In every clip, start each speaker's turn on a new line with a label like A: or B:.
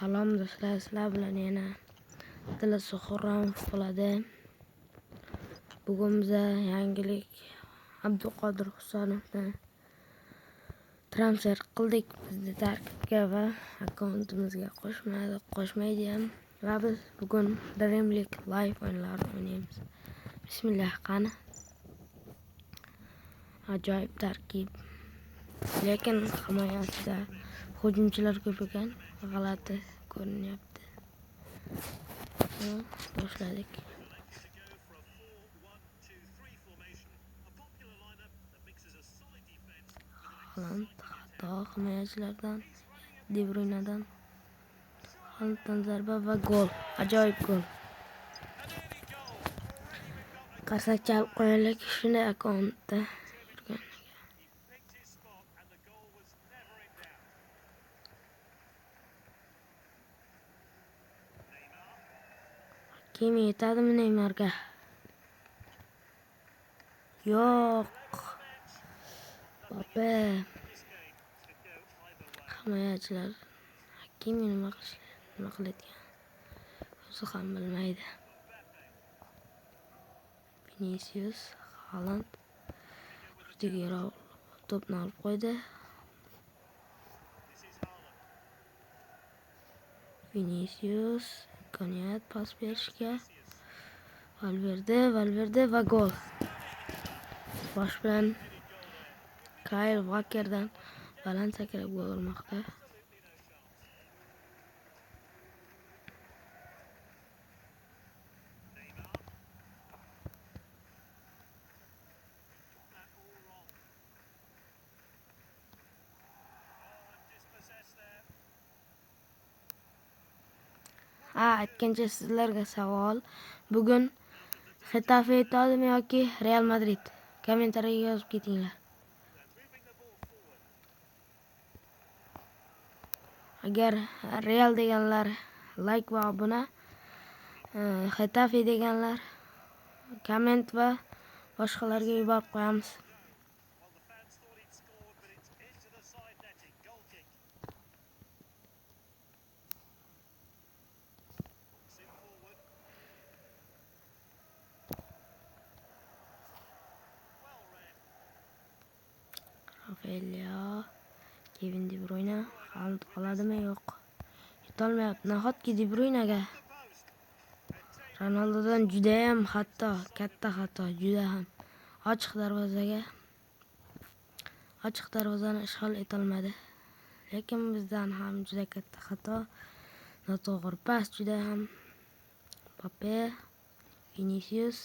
A: Salom do'stlar, sizlar bilan yana Dilasi Xurramov bo'ladi. Bugun biza yangilik Abduqodir Husonovni transfer qildik bizni tarkibga va akkauntimizga qo'shmaydi ham. Va biz bugun Dream League live o'yinlarini o'ynaymiz. Bismillah, qani. Ajoyib tarkib. Lekin himoyasida hujumchilar ko'p ekan, g'alati ko'rinyapti. Boshladik. Haaland xato himoyachilardan, De Bruynedan. Haalanddan zarba va gol. Ajoyib gol. Qarsak chalib qo'yaylik shunday akkauntda yurgan. Kim yetadimi Neymarga? Yo'q. Mbappe. Himoyachilar Kim nima qilayotgan? O'zi ham bilmaydi. Vinicius, Haaland, Rudiger to'pni olib qo'ydi. Vinicius imkoniyat pas berishga. Valverde va gol. Bosh bilan Kyle Walkerdan baland sakrab gol urmoqda. Aytgancha sizlarga savol. Bugun Getafe yutadimi yoki Real Madrid? Kommentariyaga yozib ketinglar. Agar Real deganlar like va obuna, Getafe deganlar komment va boshqalarga yuborib qo'yamiz. Rafael, Kevin De Bruyne, Haaland qoladimi? Yo'q. Yetolmayapti. Nahotki De Bruynega Ronaldodan juda ham katta xato, juda ham ochiq darvozani ishg'ol etolmadi. Lekin bizdan ham juda katta xato, noto'g'ri pas juda ham. Mbappe, Vinicius,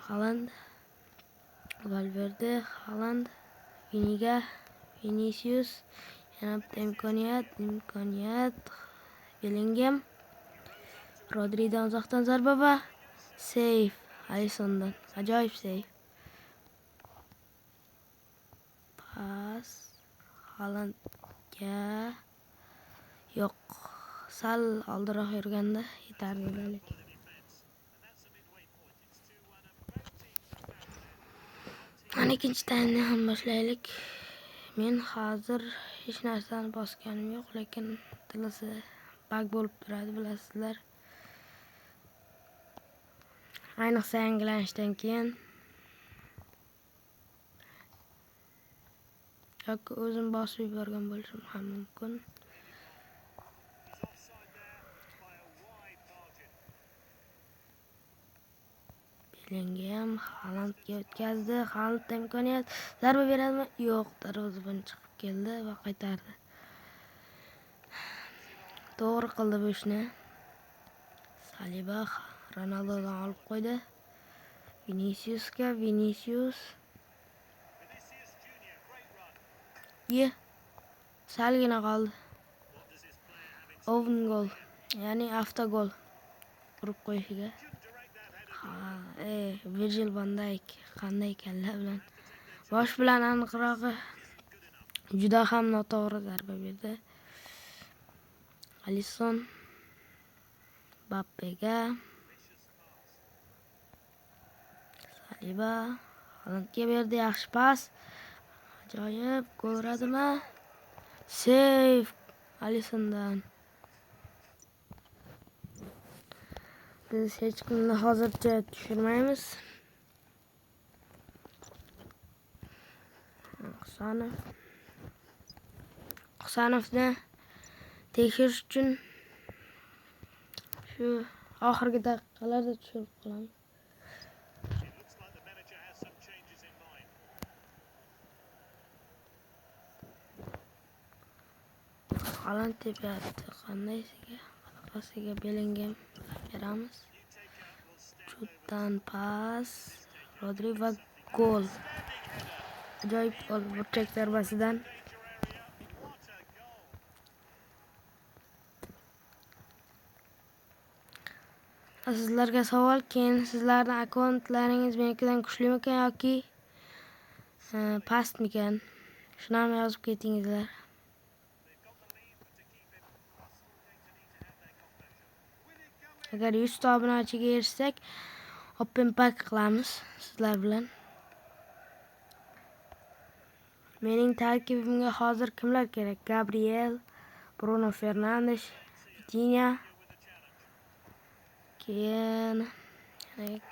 A: Haaland, Valverde, Haaland, Vinicius, yana bitta imkoniyat. Bellingham, Rodridan uzoqdan zarba va save Alissondan. Ajoyib save. Pas Haalandga yo'q. Sal oldiroq yurganda yetarli. Ana ikkinchi taymni ham boshlaylik. Men hozir hech narsani bosganim yo'q, lekin tilasi bug bo'lib turadi, bilasizlar. Ayniqsa yangilanishdan keyin. Yoki o'zim bosib yuborgan bo'lishim ham mumkin. Bellingham Haalandga o'tkazdi. Haalandda imkoniyat. Zarba beradimi? Yo'q, darvozadan chiqib keldi va qaytardi. To'g'ri qildi bu ishni. Saliba Ronaldodan olib qo'ydi. Vinicius. Salgina qoldi. Own gol, ya'ni avtogol urib qo'yishiga. Virgil van Dijk qanday kalla bilan bosh bilan aniqrog'i juda ham noto'g'ri zarba berdi. Alisson Mbappega, Saliba Haalandga berdi, yaxshi pas. Ajoyib, gol uradimi? Save Alissondan. Biz hech kimni hozircha tushirmaymiz. Husanovni tekshirish uchun shu oxirgi daqiqalarda tushirib qolamiz. Haaland tepyapti. Qanaqasiga Bellingham beramiz. Chutdan pas. Rodri va gol. Ajoyib gol burchak zarbasidan. Sizlarga savol, keyin sizlarning akkauntlaringiz menikidan kuchlimikan yoki pastmikan? Shuni ham yozib ketingizlar. Agar 100 ta obunachiga erishsak, open pack qilamiz sizlar bilan. Mening tarkibimga hozir kimlar kerak? Gabriel, Bruno Fernandes, Vitinha. Keyin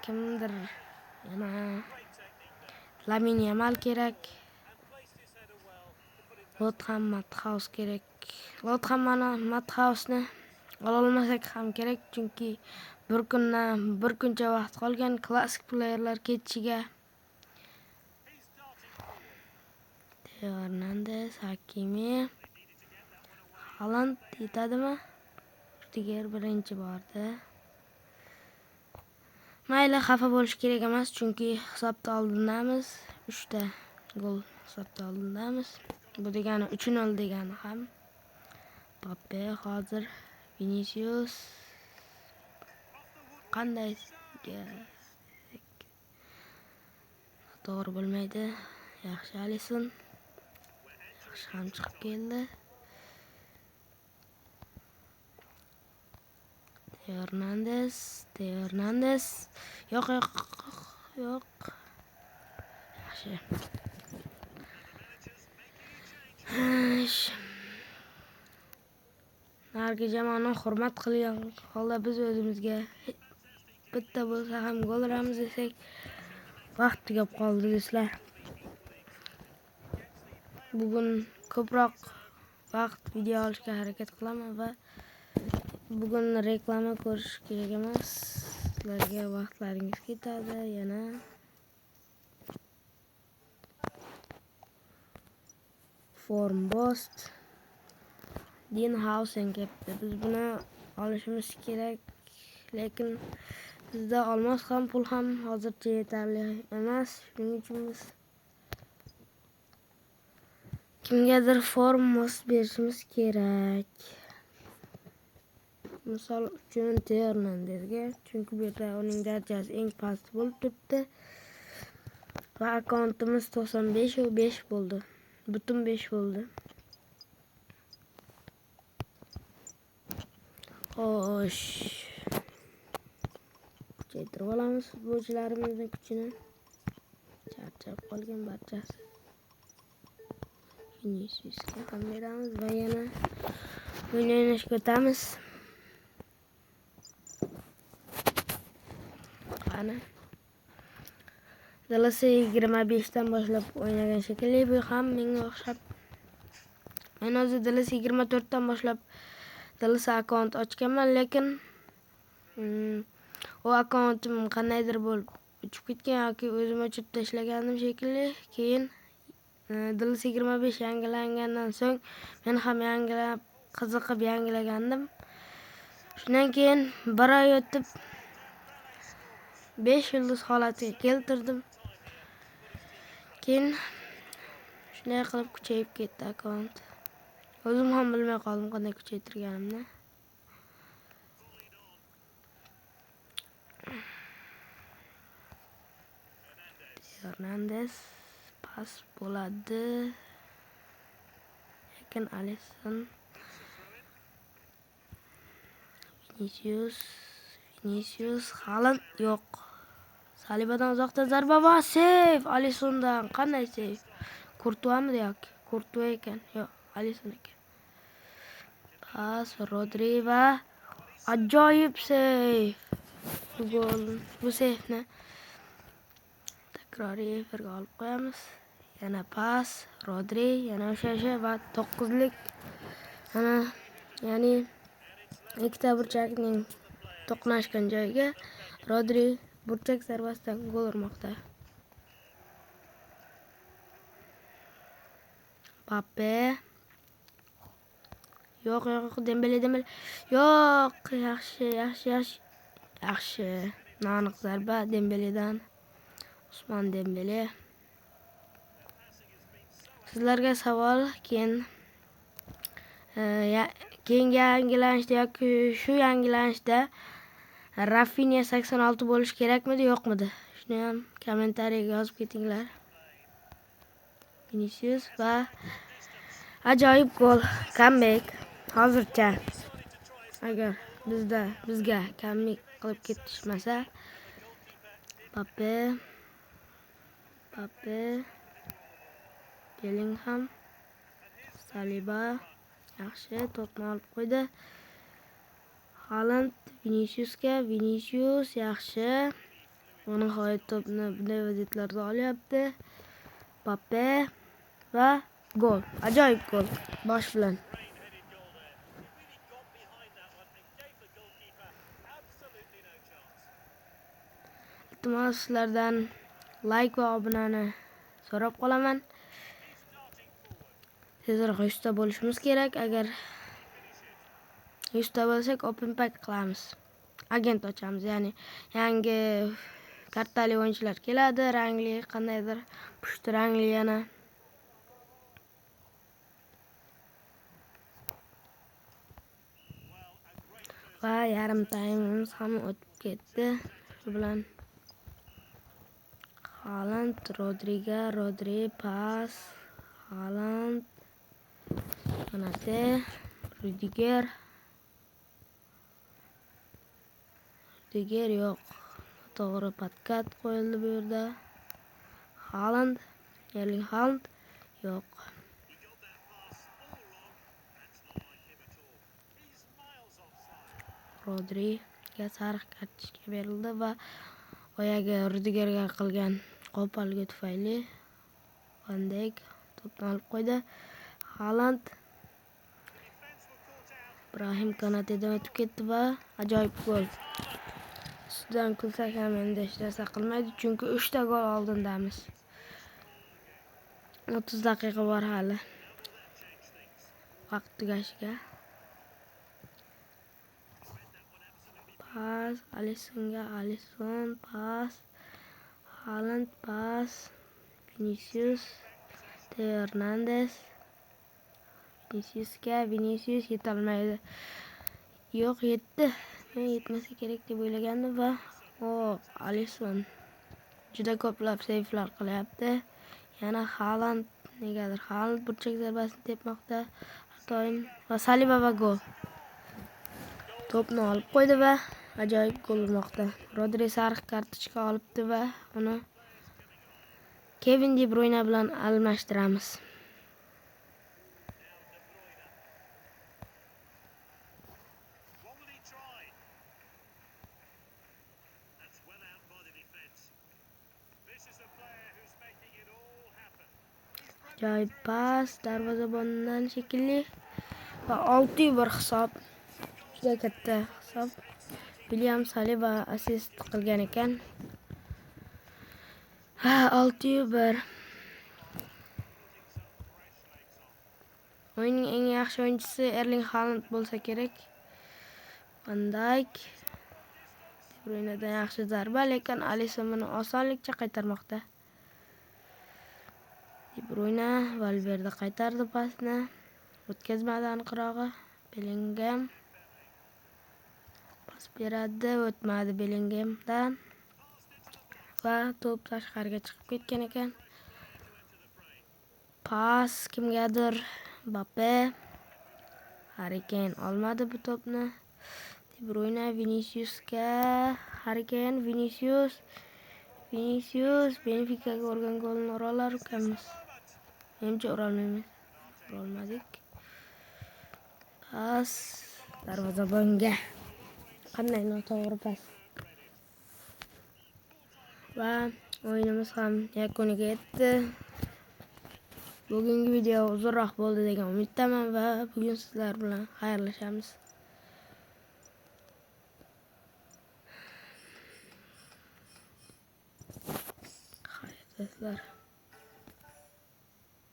A: kimdir yana Lamine Yamal kerak. Lothar Matthaus kerak. Lothar Matthausni ololmasak ham kerak, chunki bir kuncha vaqt qolgan klassik playerlar ketishiga. Hernandez, Hakimi, Haaland yetadimi? Rudiger birinchi bordi. Mayli, xafa bo'lish kerak emas, chunki hisobda oldindamiz. 3 ta gol hisobda oldindamiz. Bu degani 3-0 degani ham. Mbappe hozir Vinicius qanday to'g'ri bo'lmaydi. Yaxshi Alisson. Yaxshi ham chiqib keldi. Hernandez. Yo'q. Yaxshi. Nargi jamoani hurmat qilgan holda biz o'zimizga bitta bo'lsa ham gol uramiz desak, vaqt tugab qoldi do'stlar. Bugun ko'proq vaqt video olishga harakat qilaman va bugun reklama ko'rish kerak emas. Sizlarga vaqtlaringiz ketadi yana. Formbost Dinhausen ketdi. Biz buni olishimiz kerak, lekin bizda olmos ham pul ham hozircha yetarli emas. Shuning uchun biz kimgadir Formbost berishimiz kerak. Misol uchun Hernandezga, chunki bu yerda uning darajasi eng past bo'lib turibdi. Va akkauntimiz 95 va 5 bo'ldi. Butun 5 bo'ldi. Xo'sh. Kuchaytirib olamiz futbolchilarimizning kuchini. Charchab qolgan barchasi. Viniciusga ham beramiz va yana o'ynashga o'tamiz. Qani. Dalasi 25 dan boshlab o'ynagan shekilli, bu ham menga o'xshab. Men hozir Dalasi 24 dan boshlab Dalasi akkaunt ochganman, lekin u akkauntim qandaydir bo'lib uchib ketgan yoki o'zim ochib tashlagandim shekilli. Keyin Dalasi 25 yangilangandan so'ng men ham yangilab qiziqib yangilagandim. Shundan keyin bir oy o'tib 5 yulduz holatiga keltirdim. Keyin shunday qilib kuchayib ketdi akkaunt. O'zim ham bilmay qoldim qanday kuchaytirganimni. Hernandez pas bo'ladi. Lekin Alisson, Vinicius, Haaland yo'q. Salibadan uzoqda zarba va save. Alissondan qanday save? Courtois'mi yoki? Courtois ekan. Yo'q, Alisson ekan. pas Rodri va ajoyib seyf. Gol. Bu seyfni takroriy efirga olib qo'yamiz. Yana pas Rodri, yana o'sha va 9lik. Ya'ni ikkita burchakning to'qnashgan joyiga Rodri burchak zarbasidan gol urmoqda. Mbappe. Yo'q, Dembele. Yo'q, yaxshi. Aniq zarba Dembeledan. Usmon Dembele. Sizlarga savol, keyingi yangilanishda yoki shu yangilanishda Rafinha 86 bo'lish kerakmidi, yo'qmidi? Shuni ham kommentariyaga yozib ketinglar. Vinicius va ajoyib gol, comeback. Hozircha agar bizga comeback qilib ketishmasa, Mbappe, Bellingham, Saliba yaxshi to'pni olib qo'ydi. Haaland Vinicius yaxshi. Nihoyat to'pni bunday vaziyatlarda olyapti. Mbappe va gol. Ajoyib gol. Bosh bilan. Iltimos sizlardan like va obunani so'rab qolaman. Tezroq 100 ta bo'lishimiz kerak. Agar 100 ta bo'lsak, open pack qilamiz. Agent ochamiz, ya'ni yangi kartali o'yinchilar keladi, rangli, qandaydir pushti rangli yana. Va yarim taymimiz ham o'tib ketdi. Shu bilan Haaland, Rodri pas, Haaland, Konate, Rudiger yo'q. To'g'ri patkat qo'yildi bu yerda. Haaland, Erling Haaland yo'q. Rodriga sariq kartochka berildi va oyagi Rudigerga qilgan qo'polga tufayli Van Dijk to'pni olib qo'ydi. Haaland Ibrahim Konatedan o'tib ketdi va ajoyib gol. Sizdan kulsak ham endi hech narsa qilmaydi, chunki 3 ta gol oldindamiz. 30 daqiqa bor hali. Vaqt tugashiga. Pas Alisson pas, Haaland pas, Vinicius, Teo Hernandez. Vinicius yetolmaydi. Yo'q, yetdi. Men yetmasa kerak deb o'ylagandim va Alisson juda ko'plab seyflar qilyapti. Yana Haaland, negadir Haaland burchak zarbasini tepmoqda. Doim va Saliba va gol. To'pni olib qo'ydi va ajoyib gol urmoqda. Rodri sariq kartochka olibdi va uni Kevin De Bruyne bilan almashtiramiz. Ajoyib pas darvozabondan shekilli va 6-1 hisob. Juda katta hisob. William Saliba assist qilgan ekan. 6-1. O'yinning eng yaxshi o'yinchisi Erling Haaland bo'lsa kerak. Van Dijk De Bruynedan yaxshi zarba, lekin Alisson buni osonlikcha qaytarmoqda. De Bruyne Valverde qaytardi pasni. O'tkazmadi aniqrog'i. Bellingham pas beradi, o'tmadi Bellinghamdan. Va to'p tashqariga chiqib ketgan ekan. Pas kimgadir Mbappe. Harry Kane olmadi bu to'pni. De Bruyne Viniciusga. Harry Kane Vinicius Benficaga urgan golni ura olar ekanmiz. Menimcha ura olmaymiz. Ura olmadik. pas. Darvozabonga qanday noto'g'ri pas. Va o'yinimiz ham yakuniga yetdi. Bugungi video uzunroq bo'ldi degan umiddaman va bugun sizlar bilan xayrlashamiz. Xayr do'stlar.